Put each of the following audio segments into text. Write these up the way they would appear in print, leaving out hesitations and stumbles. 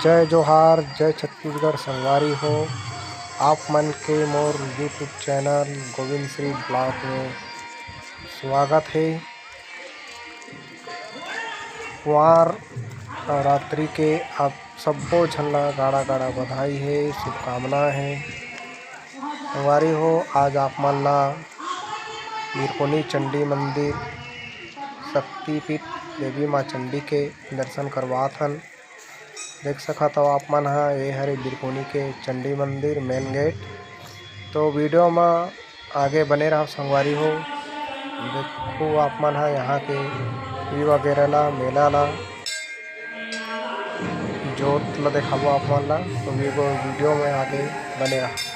जय जोहार, जय छत्तीसगढ़ संगवारी हो। आप मन के मोर YouTube channel Govind Shri blog में स्वागत है। कुंवार नवरात्रि के आप सबो झन ला गाड़ा गाड़ा बधाई है, शुभकामनाएं है। संगवारी हो, आज आप मन ला बिरकोनी चंडी मंदिर शक्तिपीठ देवी माँ चंडी के दर्शन करवात हन। देख सकत हो आप मन हा, ये हरे बिरकोनी के चंडी मंदिर मेन गेट। तो वीडियो में आगे बने रहो संगवारी हो। देखो आप मन हा यहाँ के व्यू वगैरह ला, मेला ला, जोत ला दिखाबो आप मन ला। तो वीडियो में आगे बने रहो।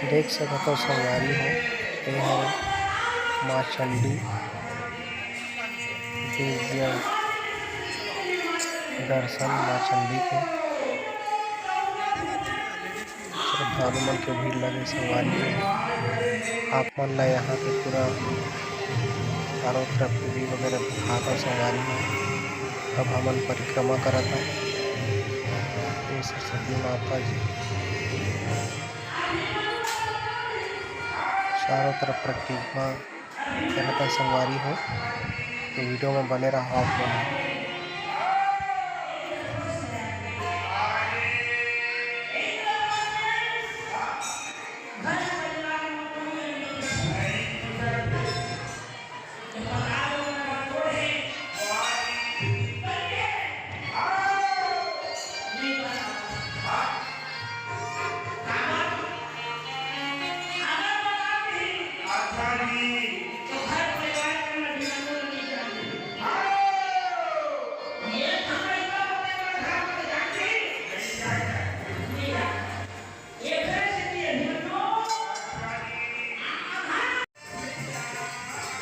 देख सकते हो संगवारी हो, ये है माँ चंडी दिव्य दर्शन माँ चंडी के। श्रद्धालु मन के भीड़ लगे संगवारी हो। आप मन ला यहाँ के पूरा चारों तरफ व्यू वगैरह दिखाता संगवारी हो। अब हमन परिक्रमा करत है। ये सरस्वती माता जी चारों तरफ प्रतिमा करता संगवारी हो। तो वीडियो में बने रहो आप लोग।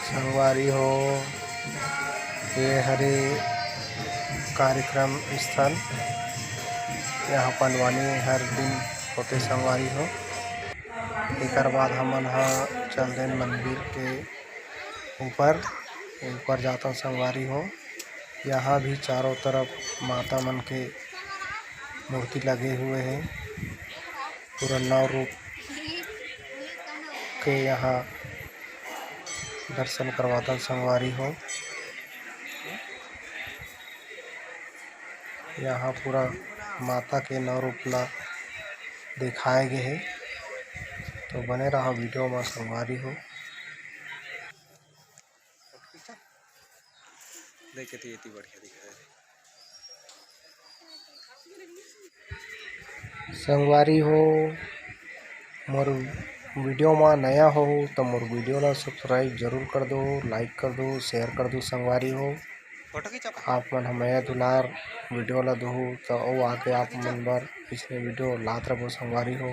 संगवारी हो, ये हरे कार्यक्रम स्थल यहाँ पनवानी हर दिन होते संगवारी हो। एक बाद हमन हा चल देन मंदिर के ऊपर जाता संगवारी हो। यहाँ भी चारों तरफ माता मन के मूर्ति लगे हुए हैं। पूरा नौ रूप के यहाँ दर्शन करवाता संगवारी हो। यहाँ पूरा माता के नौ रूप ला दिखाए गए हैं। तो बने रहा वीडियो में संगवारी हो। देखे थे इतनी बढ़िया दिखा संगवारी हो, मोर वीडियो में नया हो तो मोर वीडियो ला सब्सक्राइब जरूर कर दो, लाइक कर दो, शेयर कर दो संगवारी हो। आप मन हमें दुलार वीडियो ला दो तो ओ आगे आप मन बर पिछले वीडियो लात रहो संगवारी हो।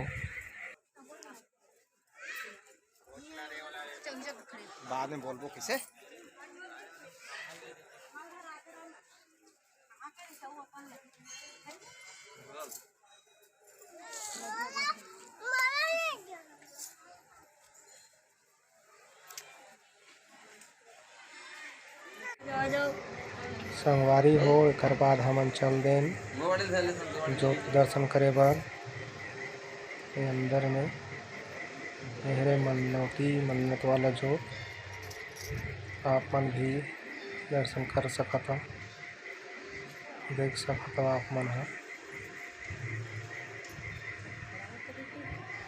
बाद में बोलबो किसे। संगवारी हो, एक बाद हमन चल देन जोत दर्शन करे बर अंदर में। यहरे मन्नत वाला जोत आप मन भी दर्शन कर सकता, देख सकता आप मन है।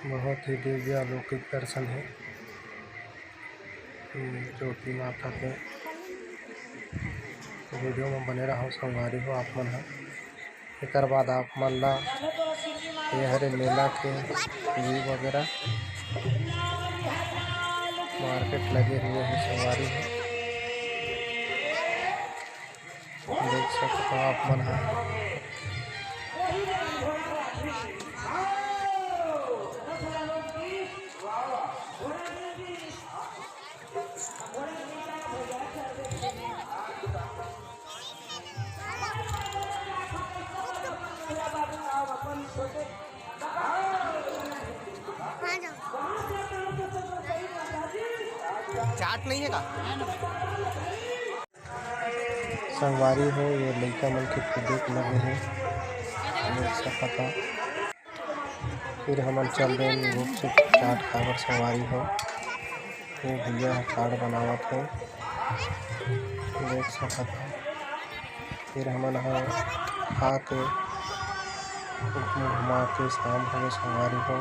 बहुत ही दिव्य अलौकिक दर्शन है ज्योति माता के। वीडियो में बने रहो संगवारी हो आप मन है। एक बाद आप मन ला ये हरे मेला के व्यू वगैरह मार्केट लगे हुए हैं संगवारी हो। देख सकते हो आप मन है। चाट नहीं है का? संगवारी हो ये लइका मन के कूदे के लगे हैं देख सकत हो। फिर हमन चल रहे हैं रूप से चाट खाबर संगवारी हो। ये भैया चाट बनावत है देख सकत हो। फिर हमन ह खा के घुमा के शाम हो संगवारी हो।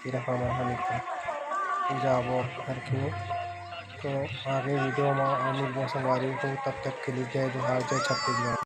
फिर हमन ह निकल जाबो घर के। तो आगे वीडियो में मिलबो संगवारी हो, तब तक के लिए जय जोहार, जय छत्तीसगढ़।